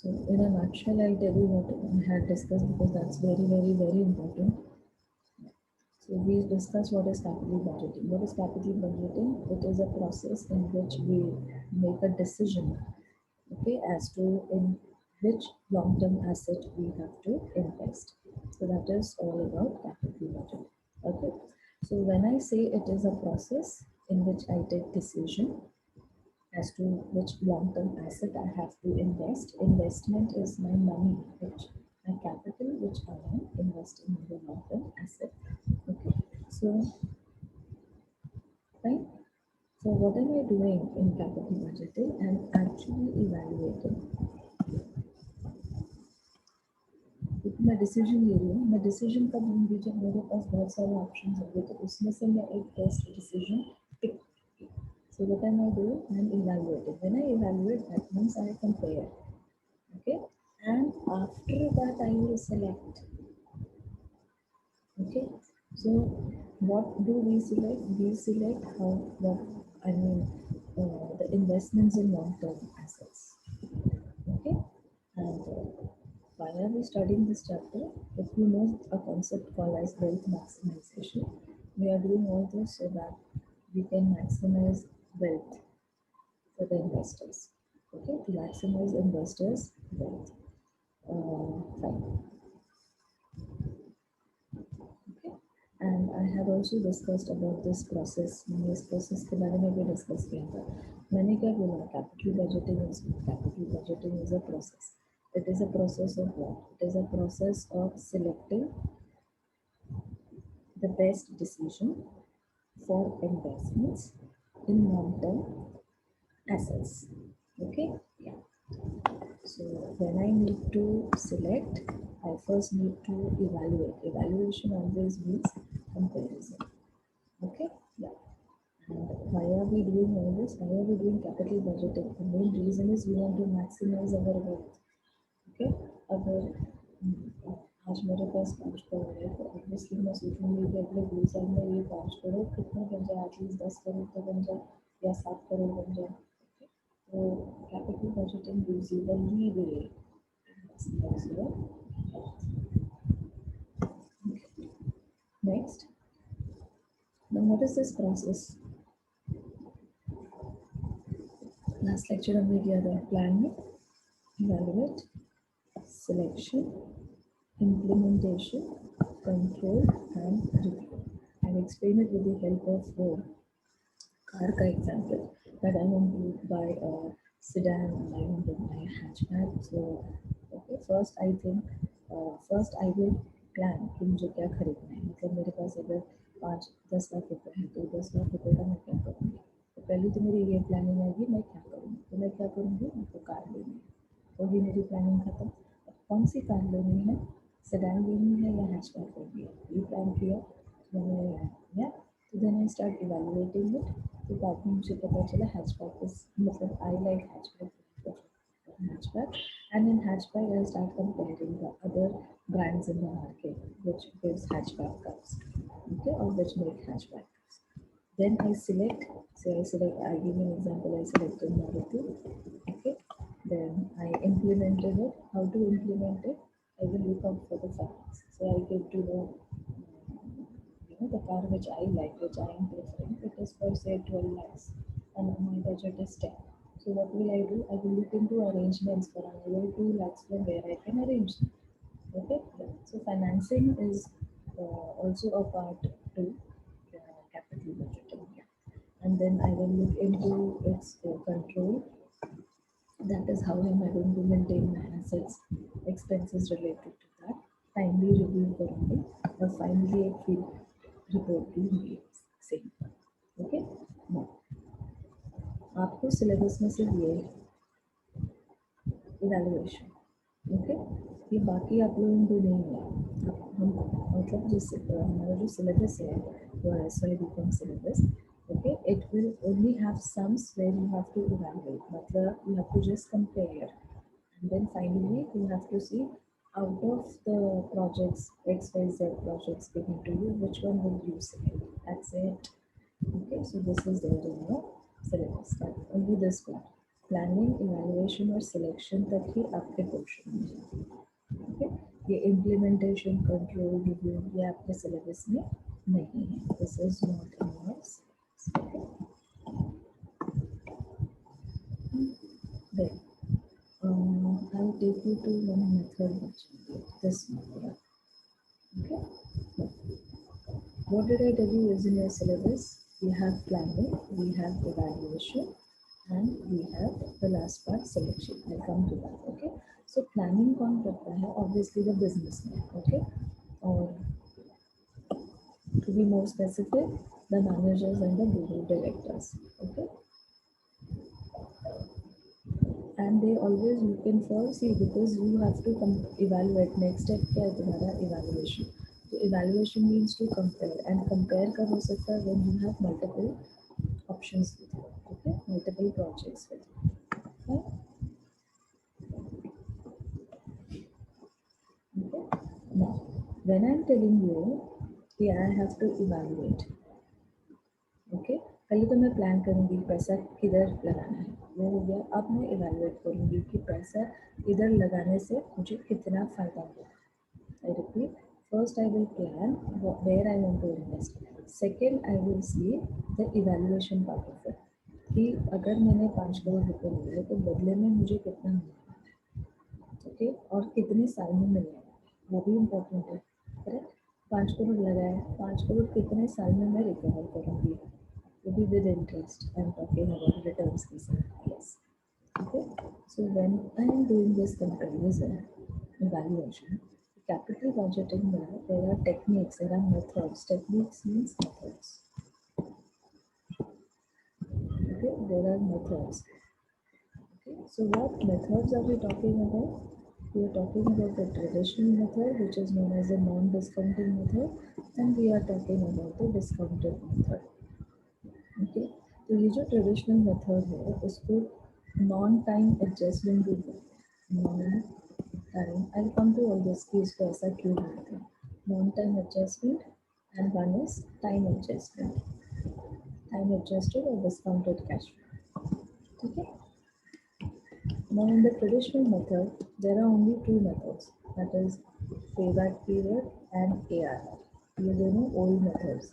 So in a nutshell, I'll tell you what I had discussed because that's very, very, very important. So we discussed what is capital budgeting. What is capital budgeting? It is a process in which we make a decision, okay, as to in which long-term asset we have to invest. So that is all about capital budget. Okay. So when I say it is a process in which I take decision as to which long-term asset I have to invest. Investment is my money, which my capital, which I am investing in the long-term asset. Okay, so right. So what am I doing in capital budgeting? I'm actually evaluating. क्योंकि मैं decision ले रही हूँ मैं decision कब लूँगी जब मेरे पास बहुत सारे ऑप्शन होंगे तो उसमें से मैं एक best decision pick. So what am I doing? I'm evaluating. When I evaluate, that means I compare. Okay, and after that I will select. Okay, so what do we select? We select how what I mean the investments in long-term assets. Okay, and why are we studying this chapter? If you know a concept called as wealth maximization, we are doing all this so that we can maximize wealth for the investors. Okay, to maximize investors' wealth. Fine. Okay. And I have also discussed about this process. मैंने इस process के बारे में भी discuss किया था. मैंने क्या बोला? Capital budgeting is a process. It is a process of what? It is a process of selecting the best decision for investments in long-term assets. Okay? Yeah. So when I need to select, I first need to evaluate. Evaluation always means comparison. Okay? Yeah. And why are we doing all this? Why are we doing capital budgeting? The main reason is we want to maximize our wealth. Okay? अगर आज मेरे पास 5 करोड़ है तो obviously मैं सोचूंगी कि अगले 2 साल में ये 5 करोड़ कितने बन जाए एटलीस्ट 10 करोड़ तो बन जाए या 7 करोड़ बन जाए. So capital budgeting gives you the leeway. Next, now what is this process? Last lecture हमने किया था planning, evaluate, selection, implementation, control and review. I've explained it with the help of car ka example that I want to buy a sedan and I want to buy a hatchback. So okay, first I will plan कि मुझे क्या खरीदना है. मतलब मेरे पास अगर 5-10 लाख रुपए है तो 10 लाख रुपए का मैं क्या करूँगी. तो पहले तो मेरी ये प्लानिंग आएगी मैं क्या करूँगी. तो मैं क्या करूँगी, मुझको कार लेनी है. होगी मेरी प्लानिंग खत्म. अब कौन सी कार लेनी है, सेडान लेनी है या हैचबैक लेनी है, ये प्लान किया मैंने. तो then I start evaluating it. तो बाद में मुझे पता चला हैचबैक इज मतलब I like hatchback, and in hatchback I start comparing the other brands in the market which gives hatchback cars, okay, or which make hatchback cars. Then I select, I give you an example, I selected Maruti, okay. Then I implemented it. How to implement it? I will look out for the facts. So I get to know, the car which I like, which I am preferring, it is for say 12 lakhs and my budget is 10. So what will I do? I will look into arrangements for another 2 lakhs from where I can arrange. Okay. So financing is also a part to capital budgeting. Yeah. And then I will look into its control. That is how am I going to maintain my assets, expenses related to that. Timely review करूँगी और finally एक field report दूँगी same. Okay. Now आपको syllabus में से ये evaluation, okay, ये बाकी आप लोगों को नहीं है. हम मतलब हमारा जो सिलेबस है वो SY BCom syllabus, okay, it will only have sums where you have to evaluate. मतलब you have to just compare, and then finally you have to see out of the projects XYZ projects given to you, which one will you select. That's it. Okay, so this is there in your syllabus, only this part. Planning, evaluation और selection तक ही आपके portion में है। Okay, ये implementation, control, review ये आपके syllabus में नहीं है. This is not in your syllabus. Then I'll take you to one method which this method. Okay. What did I tell you is in your syllabus? We have planning, we have evaluation, and we have the last part, selection. I'll come to that. Okay. So planning कौन करता है? Obviously the businessman. Okay. Or to be more specific, the managers and the board of directors. Okay. And they always looking for, see, because you have to evaluate. Next step क्या है तुम्हारा? Evaluation. So evaluation means to compare, and compare कब हो सकता है? When you have multiple options with you. Okay, multiple projects with you. Okay. Okay. Now, when I'm telling you, yeah, I have to evaluate. Okay, पहले तो मैं plan करूँगी पैसा किधर लगाना है, वो हो गया. अब मैं इवैल्यूएट करूँगी कि पैसा इधर लगाने से मुझे कितना फ़ायदा होगा. I repeat, first I will plan where I want to invest. Second I will see the evaluation part of it, कि अगर मैंने 5 करोड़ रुपये लिए तो बदले में मुझे कितना मिलेगा. ओके, और कितने साल में मिलेगा, वो भी इम्पोर्टेंट है. करेक्ट, 5 करोड़ लगाए, 5 करोड़ कितने साल में मैं रिकवर करूँगी, will be with interest. I'm talking about returns. Yes. Okay. So when I am doing this comparison, evaluation, capital budgeting, there are techniques, there are methods. Techniques means methods. Okay, there are methods. Okay, so what methods are we talking about? We are talking about the traditional method, which is known as a non-discounting method, and we are talking about the discounted method. Okay, तो ये जो traditional method है उसको non time adjustment भी बोलते हैं. Non time, I come to all this कि इसको ऐसा क्यों बोलते हैं. Non time adjustment and one is time adjustment, time adjusted और डिस्काउंटेड कैश फ्लो. ठीक है. Now in the traditional method there are only two methods, that is payback period and ARR. ये दोनों old methods.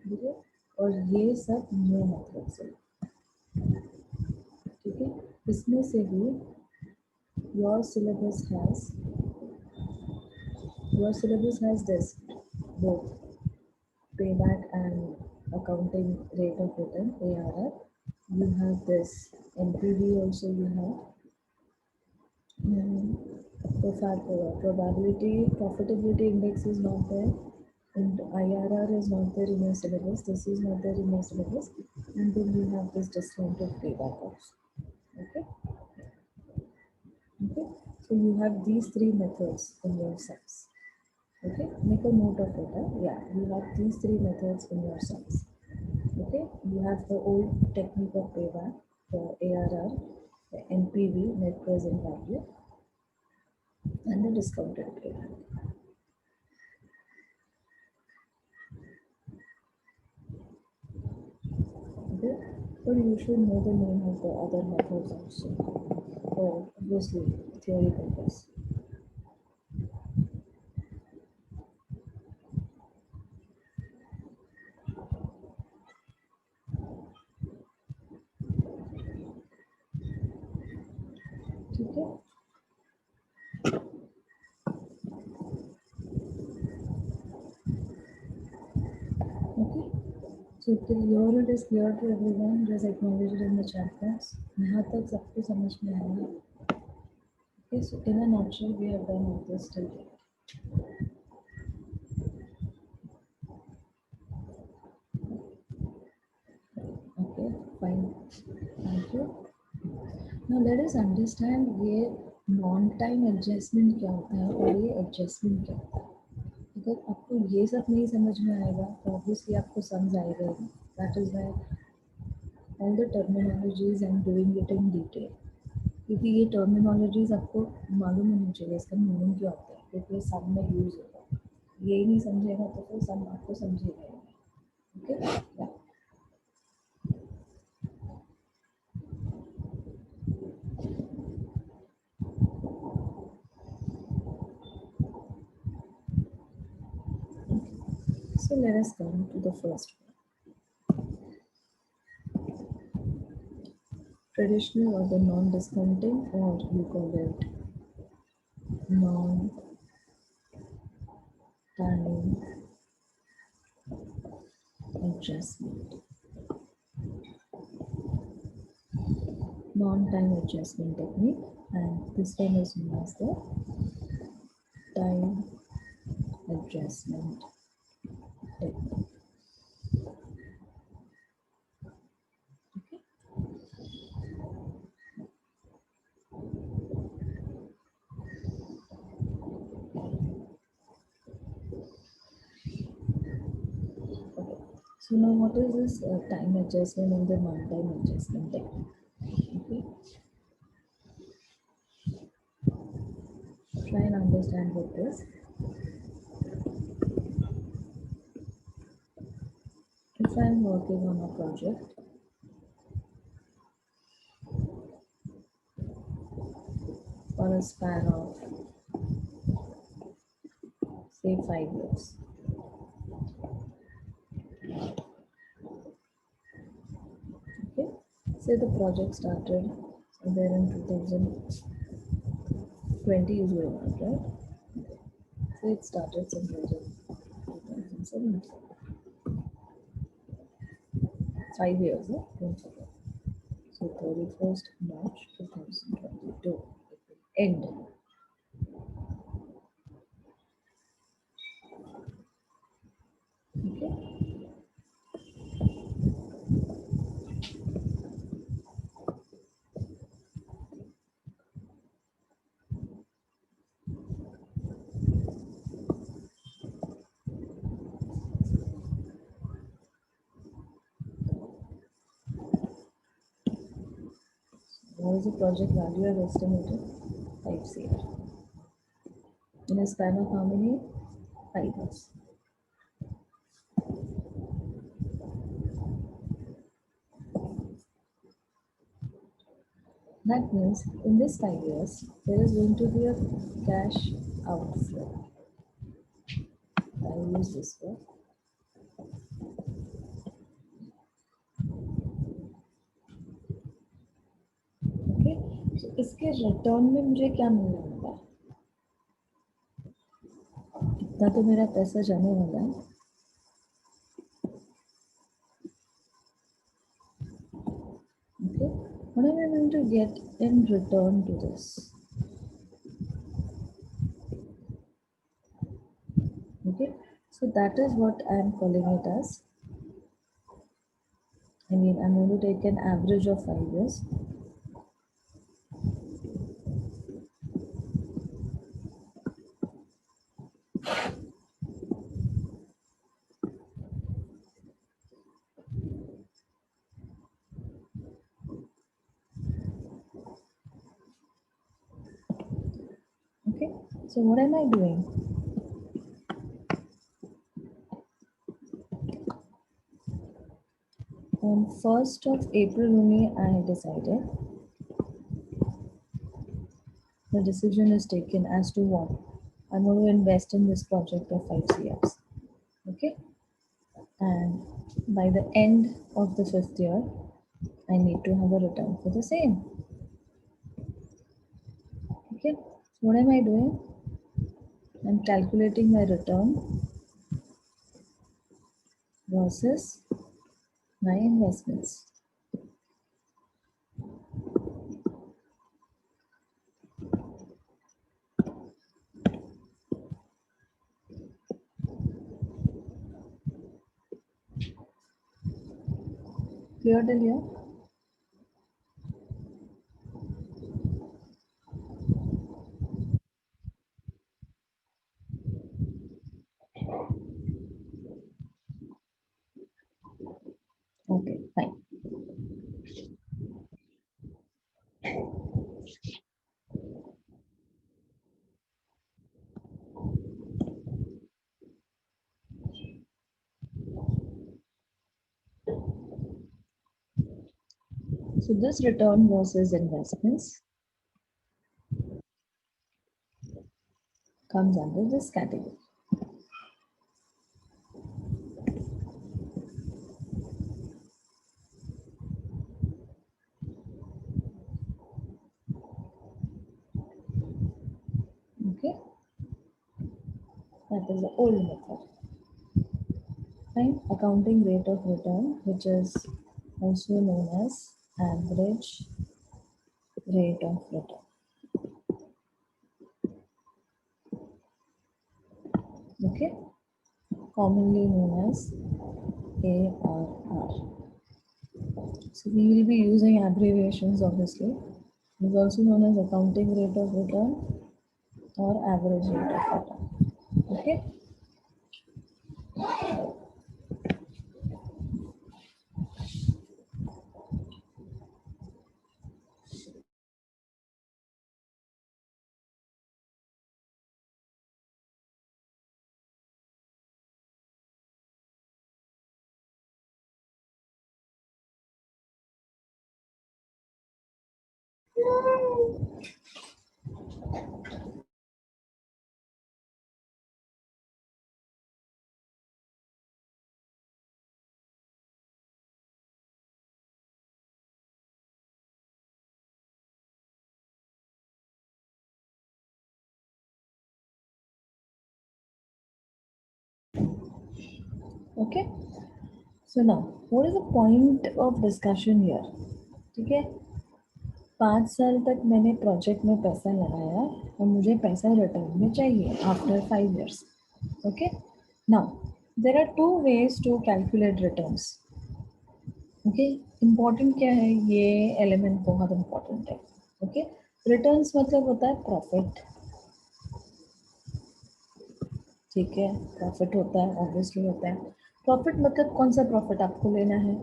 ठीक है, और ये सब न्यू मेथड्स है. ठीक है, इसमें से भी your syllabus has this both payback and accounting rate of return, ARR. You have this NPV also. You have probability profitability index is not there, and IRR is not there in your syllabus. This is not there in your syllabus, and then you have this discounted payback also. Okay. Okay. So you have these three methods in your sums. Okay. Make a note of it. Yeah. You have these three methods in your sums. Okay. You have the old technique of payback, the ARR, the NPV, net present value, and the discounted payback. Okay. But you should know the name of the other methods also. For obviously theory purpose. ठीक है. Okay. So till here it is clear to everyone. Just acknowledge it in the chat box. यहाँ तक सबको समझ में आया. Okay. So in a nutshell, we have done all this till here. Okay. Fine. Thank you. Now let us understand ये non-time adjustment क्या होता है और ये adjustment क्या होता है. अगर आपको ये सब नहीं समझ में आएगा तो ऑब्वियसली आपको समझ आएगा. That is why all the terminologies I am doing it in detail, क्योंकि ये टर्मिनोलॉजीज आपको मालूम होनी चाहिए इसका मीनिंग क्या होता है, क्योंकि सब में यूज होता है. ये ही नहीं समझेगा तो फिर सब आपको समझेगा. Okay. So let us come to the first one. Traditional or the non-discounting, or you call it non-time adjustment. Non-time adjustment technique, and this one is known as the time adjustment technique. Okay. Okay. So now what is this time adjustment and the non-time adjustment technique? Okay. Try and understand what this. If I'm working on a project for a span of say 5 years, okay, say the project started somewhere in 2020 is going on, right? So it started somewhere in 2017. 5 years, don't forget. So 31st March 2022, it will end. Okay. What is the project value I've estimated? 5 CR. In a span of how many? 5 years. That means in this 5 years, there is going to be a cash outflow. I use this word. Okay. So इसके return में मुझे क्या मिलने वाला है? इतना तो मेरा पैसा जाने वाला है. Okay. What am I going to get in return to this? Okay. So that is what I am calling it as. I mean, I'm going to take an average of 5 years. Okay. So what am I doing? On 1st of April only, I decided. The decision is taken as to what I'm going to invest in this project of 5 CRs. Okay. And by the end of the 5th year, I need to have a return for the same. Okay. So what am I doing? I'm calculating my return versus my investments. Clear till here? Okay, fine. So this return versus investments comes under this category. Okay, that is the old method. Fine. Accounting rate of return, which is also known as average rate of return. Okay, commonly known as ARR. So we will be using abbreviations obviously. It is also known as accounting rate of return or average rate of return. Okay. Okay. So now, what is the point of discussion here? ठीक है, 5 साल तक मैंने project में पैसा लगाया और मुझे पैसा रिटर्न में चाहिए after 5 years. Okay. Now, there are two ways to calculate returns. Okay. Important क्या है, ये एलिमेंट बहुत important है. Okay. Returns मतलब होता है प्रॉफिट. ठीक है, प्रॉफिट होता है, ऑब्वियसली होता है. प्रॉफिट मतलब कौन सा प्रॉफिट आपको लेना है?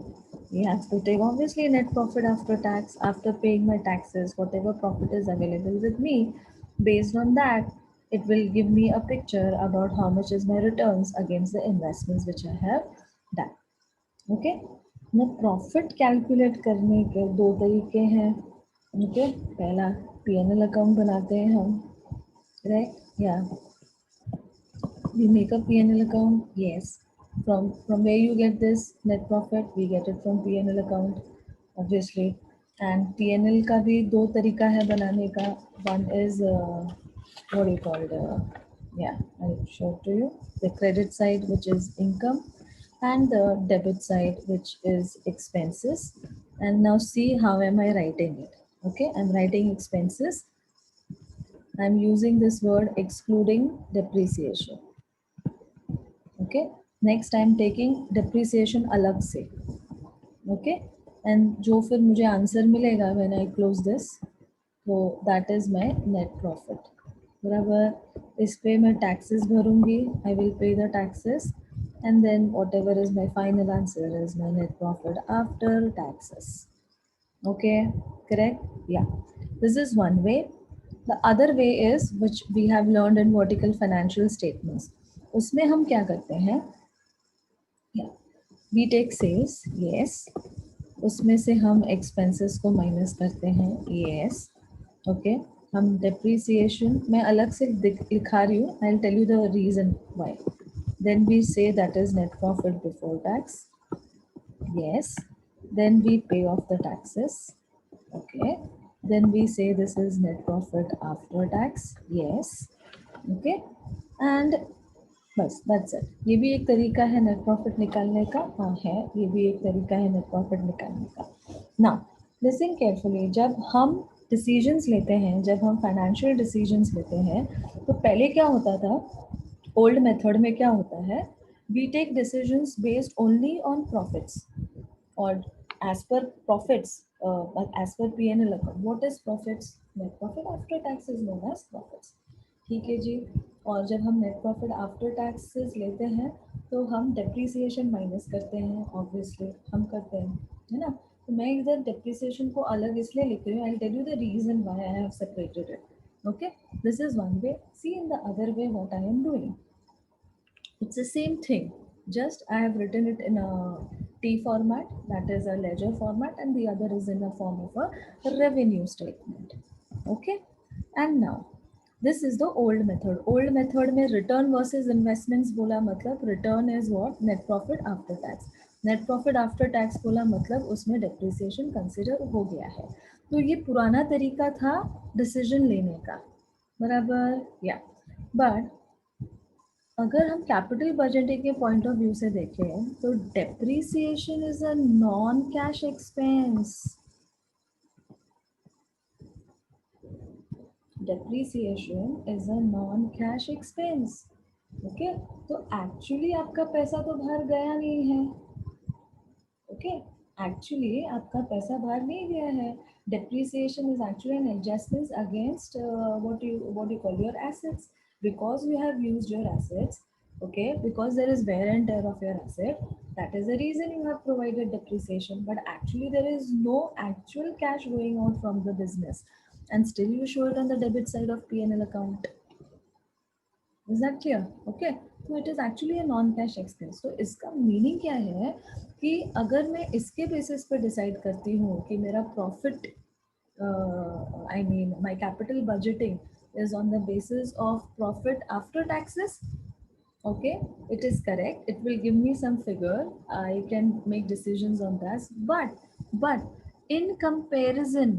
You have to take obviously net profit after tax, after paying my taxes, whatever profit is available with me. Based on that, it will give me a picture about how much is my returns against the investments which I have done. Okay. Now profit calculate करने के दो तरीके हैं. Okay. पहला P&L account बनाते हैं हम, right? Yeah. We make a P&L account. Yes. From where you get this net profit, we get it from P&L account, obviously. And P&L का भी दो तरीका है बनाने का. One is what do you call it? Yeah, I'll show it to you. The credit side, which is income, and the debit side, which is expenses. And now see how am I writing it? Okay, I'm writing expenses. I'm using this word excluding depreciation. Okay, next I'm taking depreciation अलग से. Okay, and जो फिर मुझे answer मिलेगा when I close this, तो that is my net profit. बराबर, इस पे मैं taxes भरूंगी, I will pay the taxes, and then whatever is my final answer is my net profit after taxes. Okay, correct? Yeah, this is one way. The other way is which we have learned in vertical financial statements. उसमें हम क्या करते हैं? Yeah, we take sales. Yes. उसमें से हम expenses को minus करते हैं. Yes. Okay. हम depreciation मैं अलग से लिखा रही हूँ. I'll tell you the reason why. Then we say that is net profit before tax. Yes. Then we pay off the taxes. Okay. Then we say this is net profit after tax. Yes. Okay. And बस that's it. ये भी एक तरीका है net profit निकालने का. हाँ है, ये भी एक तरीका है नेट प्रॉफिट निकालने का. Now listen carefully. जब हम डिसीजंस लेते हैं, जब हम फाइनेंशियल डिसीजंस लेते हैं, तो पहले क्या होता था, ओल्ड मेथड में क्या होता है, we take decisions based only on profits और as per profits, as per P&L account. What is profits? Net profit after tax is known as profits. ठीक है जी. और जब हम नेट प्रॉफिट आफ्टर टैक्सेस लेते हैं तो हम डेप्रिसिएशन माइनस करते हैं, ऑब्वियसली हम करते हैं, है ना. तो मैं इधर डेप्रिसिएशन को अलग इसलिए लिख रही हूँ. I tell you the reason why I have separated it. Okay, this is one way. See in the other way what I am doing. It's the same thing, just I have written it in a T format, that is a ledger format, and the other is in the form of a revenue statement. Okay, and now this is the old method. Old method में return versus investments बोला मतलब return is what? Net profit after tax. Net profit after tax बोला मतलब उसमें depreciation consider हो गया है. तो ये पुराना तरीका था decision लेने का, बराबर. या बट अगर हम कैपिटल बजटिंग के पॉइंट ऑफ व्यू से देखें तो depreciation is a non cash expense. Depreciation is a non cash expense. Okay, तो एक्चुअली आपका पैसा तो बाहर गया नहीं है. ओके, एक्चुअली आपका पैसा बाहर नहीं गया है. Depreciation is actually an adjustment against what you call your assets, because you have used your assets. Okay, because there is wear and tear of your asset, that is the reason you have provided depreciation, but actually there is no actual cash going out from the business, and still you show it on the debit side of P&L account. Is that clear? Okay. So it is actually a non-cash expense. तो इसका meaning क्या है कि अगर मैं इसके basis पर decide करती हूँ कि मेरा profit, I mean my capital budgeting is on the basis of profit after taxes. Okay, it is correct. It will give me some figure. I can make decisions on that. But in comparison,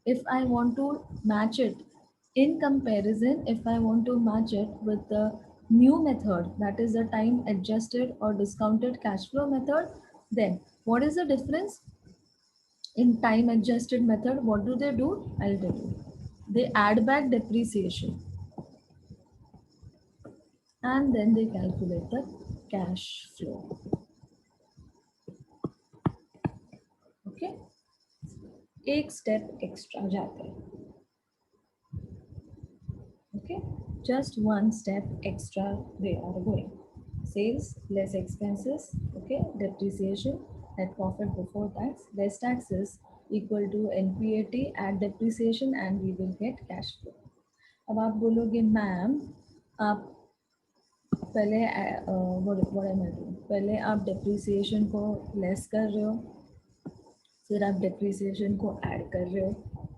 if I want to match it, in comparison, if I want to match it with the new method, that is the time adjusted or discounted cash flow method, then what is the difference? In time adjusted method, what do? I'll tell you. They add back depreciation and then they calculate the cash flow. Okay, एक step extra जाते हैं. Okay, just one step extra they are going. Sales less expenses. Okay, depreciation, net profit before tax less taxes, equal to NPAT at depreciation, and we will get cash flow. अब आप बोलोगे ma'am, आप पहले पहले आप depreciation को less कर रहे हो, फिर आप डेप्रिसिएशन को ऐड कर रहे हो,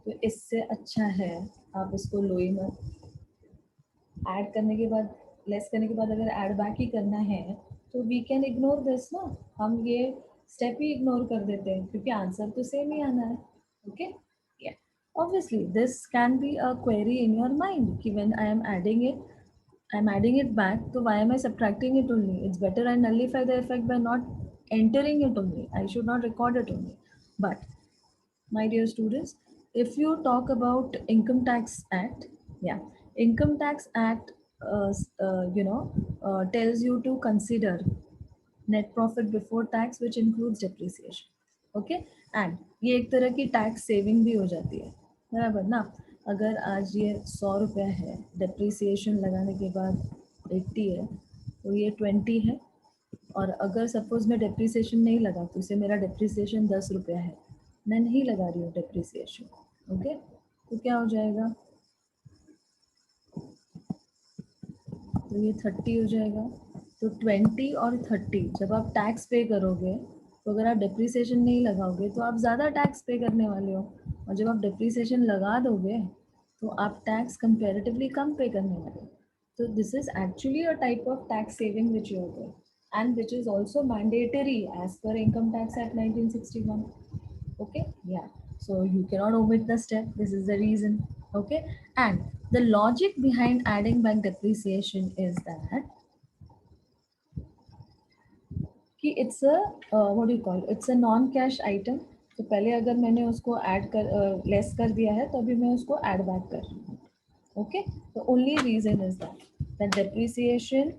तो इससे अच्छा है आप इसको लो ही मत. ऐड करने के बाद, लेस करने के बाद अगर ऐड बैक ही करना है तो वी कैन इग्नोर दिस ना. हम ये स्टेप ही इग्नोर कर देते हैं क्योंकि आंसर तो सेम ही आना है. ओके, या obviously this can be a query in your mind कि when I am adding it, I'm adding it back, so why am I subtracting it only? It's better I nullify the effect by not entering it only. I should not record it only. But my dear students, if you talk about income tax act, yeah, income tax act tells you to consider net profit before tax which includes depreciation. Okay, and ये एक तरह की tax saving भी हो जाती है, बराबर ना. अगर आज ये 100 रुपया है, डेप्रिसिएशन लगाने के बाद 80 है, तो ये 20 है. और अगर सपोज मैं डेप्रिसिएशन नहीं लगा तो उसे मेरा डेप्रिसिएशन 10 रुपया है, मैं नहीं लगा रही हूँ डेप्रिसिएशन. ओके, तो क्या हो जाएगा? तो ये 30 हो जाएगा. तो 20 और 30 जब आप टैक्स पे करोगे, तो अगर आप डेप्रिसिएशन नहीं लगाओगे तो आप ज़्यादा टैक्स पे करने वाले हो, और जब आप डेप्रिसिएशन लगा दोगे तो आप टैक्स कंपेरेटिवली कम पे करने वाले हो. तो this is actually a type of tax saving which you are doing, and which is also mandatory as per Income Tax Act 1961. Okay, yeah, so you cannot omit the step. This is the reason. Okay, and the logic behind adding back depreciation is that कि it's a what do you call, it's a non cash item. तो पहले अगर मैंने उसको add कर less कर दिया है तो अभी मैं उसको ऐड बैक कर रही हूँ. Okay, the only reason is that depreciation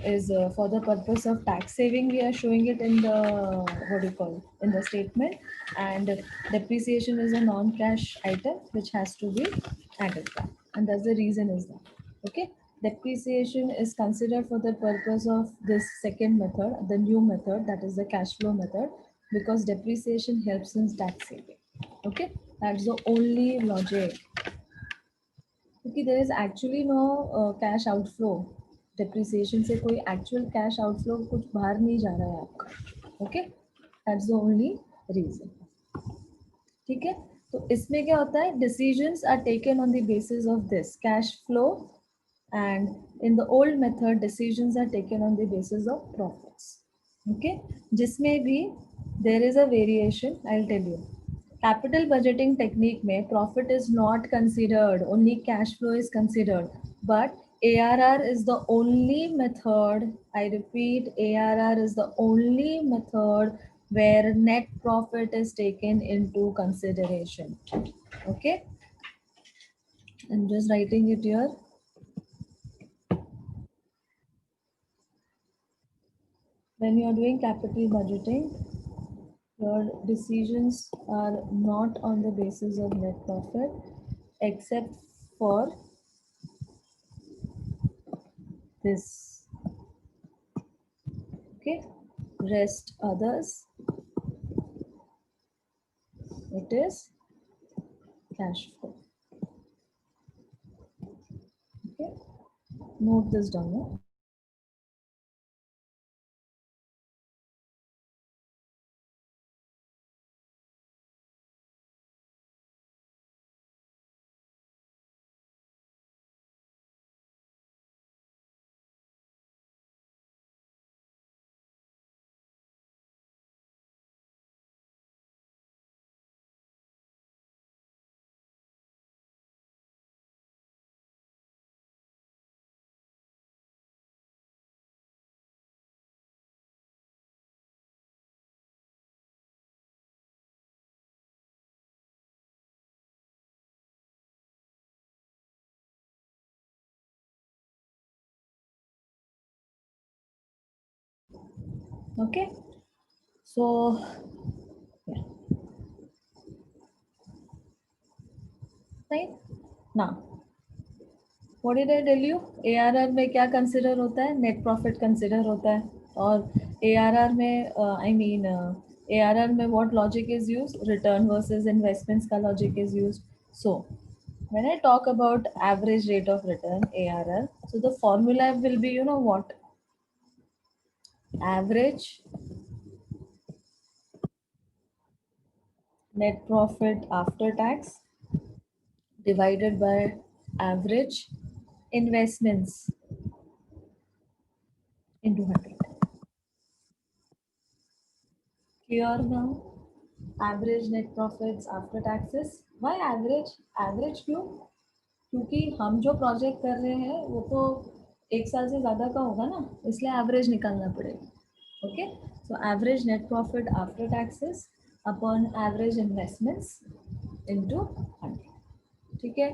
is for the purpose of tax saving. We are showing it in the what do you call, in the statement, and depreciation is a non-cash item which has to be added back, and that's the reason is that. Okay, depreciation is considered for the purpose of this second method, the new method, that is the cash flow method, because depreciation helps in tax saving. Okay, that's the only logic. क्योंकि there is actually no cash outflow. Depreciation से कोई actual cash outflow कुछ बाहर नहीं जा रहा है आपका. Okay, that's the only reason. ठीक है, तो इसमें क्या होता है, decisions are taken on the basis of this cash flow, and in the old method decisions are taken on the basis of profits. Okay, जिसमें भी there is a variation, I will tell you. Capital budgeting technique में profit is not considered, only cash flow is considered. But ARR is the only method, I repeat, ARR is the only method where net profit is taken into consideration. Okay, I'm just writing it here. When you're doing capital budgeting, your decisions are not on the basis of net profit except for this. Okay, rest others, it is cash flow. Okay, note this down. No? Okay, so yeah, right now. What did I tell you? ARR में क्या consider होता है? Net profit consider होता है. और ARR में I mean ARR में what logic is used? Return versus investments का logic is used. So when I talk about average rate of return ARR, so the formula will be, you know what? Average net profit after tax divided by average investments into 100. Clear now? Average net profits after taxes. Why average? Average क्यों? क्योंकि हम जो project कर रहे हैं वो तो एक साल से ज़्यादा का होगा ना, इसलिए एवरेज निकालना पड़ेगा. Okay, so average net profit after taxes upon average investments into 100. ठीक है,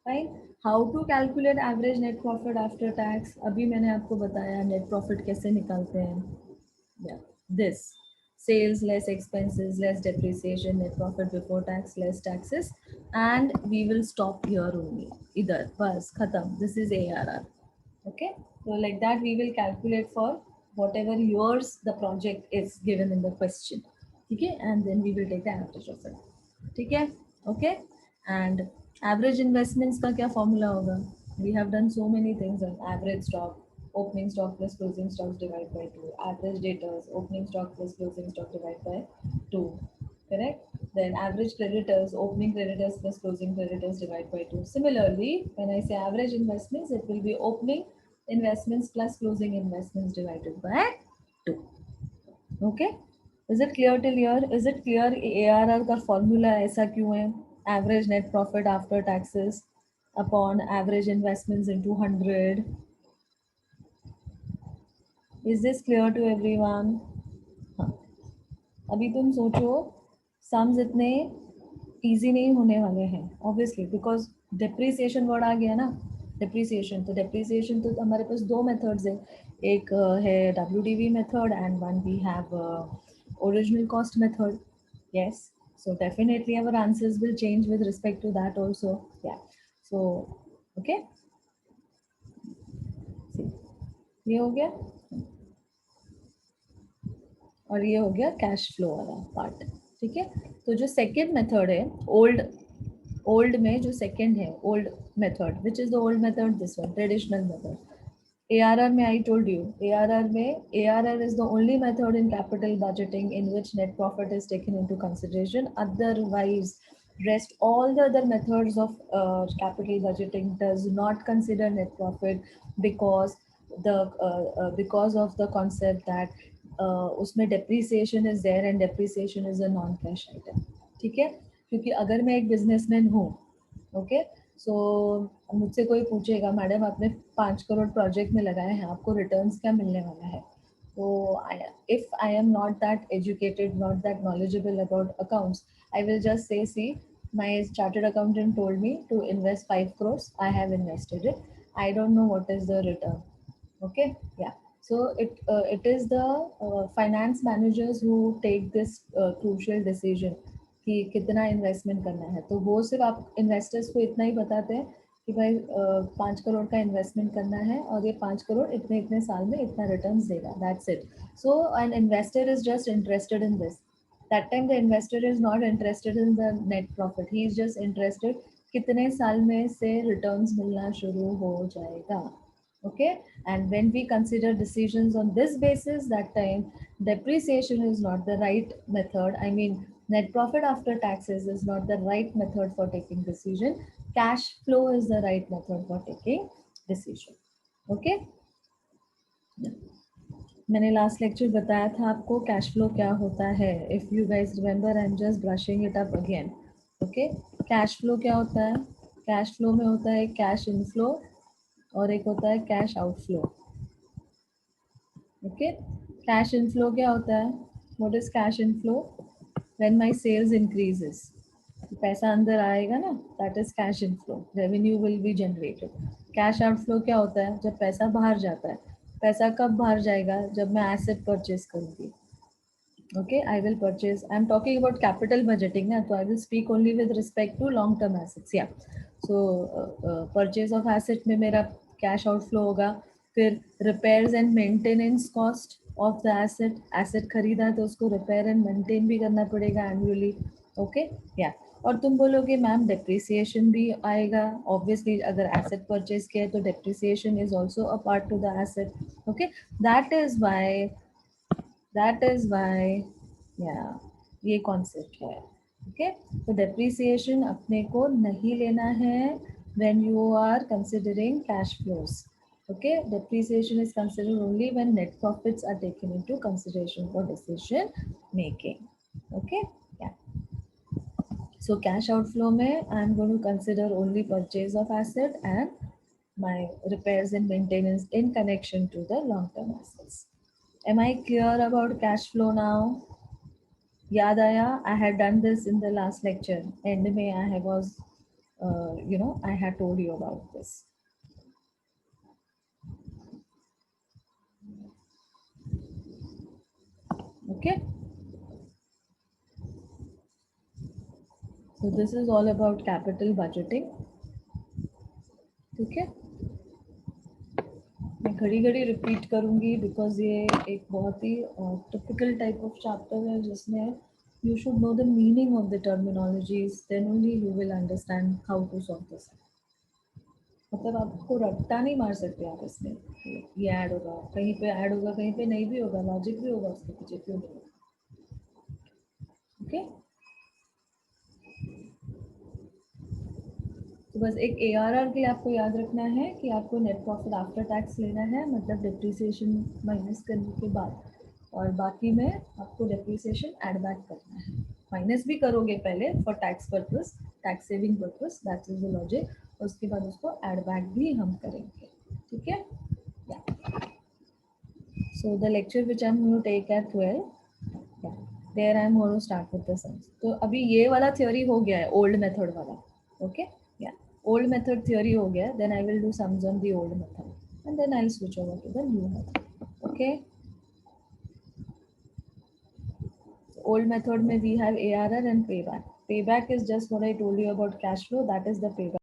fine. How to calculate average net profit after tax? अभी मैंने आपको बताया नेट प्रॉफिट कैसे निकालते हैं. Yeah, this sales less expenses less depreciation net profit before tax less taxes, and we will stop here only. Either bas khatam, this is ARR. Okay, so like that we will calculate for whatever years the project is given in the question. Okay, and then we will take the average of it. Okay, okay. And average investments का क्या formula होगा? We have done so many things on average stock, opening stock plus closing stocks divided by 2, average debtors, opening stock plus closing stock divided by 2, correct? Then average creditors, opening creditors plus closing creditors divided by 2. Similarly, when I say average investments, it will be opening investments plus closing investments divided by 2. Okay, is it clear till here? Is it clear ARR का formula ऐसा क्यों है? Average net profit after taxes upon average investments into 100. Is this clear to everyone? हाँ. अभी तुम सोचो sums इतने easy नहीं होने वाले हैं ऑब्वियसली, बिकॉज डेप्रिसिएशन वर्ड आ गया ना. डेप्रिसिएशन, तो डेप्रिसिएशन तो हमारे पास दो मेथड्स है. एक है WDV method and one we have original cost method. yes, so definitely our answers will change with respect to that also. Yeah, so okay, see, ये हो गया और ये हो गया कैश फ्लो वाला पार्ट. ठीक है, तो जो सेकेंड मेथड है ओल्ड में जो सेकेंड है old method, which is the old method? This one, traditional method. ARR में I told you, ARR में ARR is the only method in capital budgeting in which net profit is taken into consideration. Otherwise, rest all the other methods of capital budgeting does not consider net profit because because of the concept that उसमें depreciation is there and depreciation is a non-cash item. ठीक है, क्योंकि अगर मैं एक businessman हूँ, okay, सो मुझसे कोई पूछेगा मैडम आपने 5 करोड़ प्रोजेक्ट में लगाए हैं, आपको रिटर्न्स क्या मिलने वाला है? तो if I am not that educated, not that knowledgeable about accounts, I will just say, see, my chartered accountant told me to invest 5 crores, I have invested it, I don't know what is the return. Okay, yeah. So it is the finance managers who take this crucial decision कि कितना investment करना है। तो वो सिर्फ आप investors को इतना ही बताते हैं कि भाई 5 करोड़ का इन्वेस्टमेंट करना है और ये 5 करोड़ इतने इतने साल में इतना रिटर्न देगा, that's it. So an investor is just interested in this. That time the investor is not interested in the net profit, he is just interested कितने साल में से रिटर्न्स मिलना शुरू हो जाएगा। Okay, and when we consider decisions on this basis, that time depreciation is not the right method. I mean, net profit after taxes is not the right method for taking decision. Cash flow is the right method for taking decision. Okay, मैंने last lecture बताया था आपको cash flow क्या होता है। If you guys remember, I am just brushing it up again. Okay, cash flow क्या होता है? कैश फ्लो में होता है कैश इनफ्लो और एक होता है cash outflow. Okay, cash inflow क्या होता है? What is cash inflow? When my sales increases, पैसा अंदर आएगा ना, that is cash inflow, revenue will be generated. Cash outflow क्या होता है? जब पैसा बाहर जाता है। पैसा कब बाहर जाएगा? जब मैं एसेट परचेज करूंगी। Okay, I will purchase. I'm talking about capital budgeting, na? So I will speak only with respect to long-term assets. Yeah. So purchase of asset में मेरा cash outflow होगा. फिर repairs and maintenance cost of the asset. Asset खरीदा है तो उसको repair and maintain भी करना पड़ेगा annually. Okay, yeah. और तुम बोलोगे मैम depreciation भी आएगा. Obviously अगर asset purchase किया है तो depreciation is also a part to the asset. Okay, that is why yeah, ये concept है। okay, तो depreciation अपने को नहीं लेना है when you are considering cash flows. Okay, depreciation is considered only when net profits are taken into consideration for decision making. Okay, yeah. So cash outflow में I am going to consider only purchase of asset and my repairs and maintenance in connection to the long-term assets. Am I clear about cash flow now? याद आया? I had done this in the last lecture. End में I was, I had told you about this. Okay. So this is all about capital budgeting. ठीक है, मैं घड़ी घड़ी repeat करूंगी because ये एक बहुत ही टिपिकल टाइप ऑफ चैप्टर है जिसमें you should know the meaning of the terminologies, then only you will understand how to solve this. मतलब आपको रट्टा नहीं मार सकते आप इसमें, ये ऐड होगा कहीं पे, ऐड होगा कहीं पे नहीं भी होगा, लॉजिक भी होगा उसके पीछे, क्यों नहीं होगा। ओके, तो बस एक ARR के लिए आपको याद रखना है कि आपको नेट प्रॉफिट आफ्टर टैक्स लेना है, मतलब डिप्रिसिएशन माइनस करने के बाद, और बाकी में आपको डिप्रिसिएशन ऐड बैक करना है। माइनस भी करोगे पहले for tax purpose, tax saving purpose, that is the logic, और उसके बाद उसको ऐड बैक भी हम करेंगे। ठीक है, so the lecture which I am going to take at 12, there I am going to start with the sums. तो अभी ये वाला थ्योरी हो गया है, ओल्ड मेथड वाला। ओके, या old method theory हो गया, then I will do sums on the old method and then I'll switch over to the new method. Okay, so old method में we have ARR and payback. Payback is just what I told you about cash flow, that is the payback.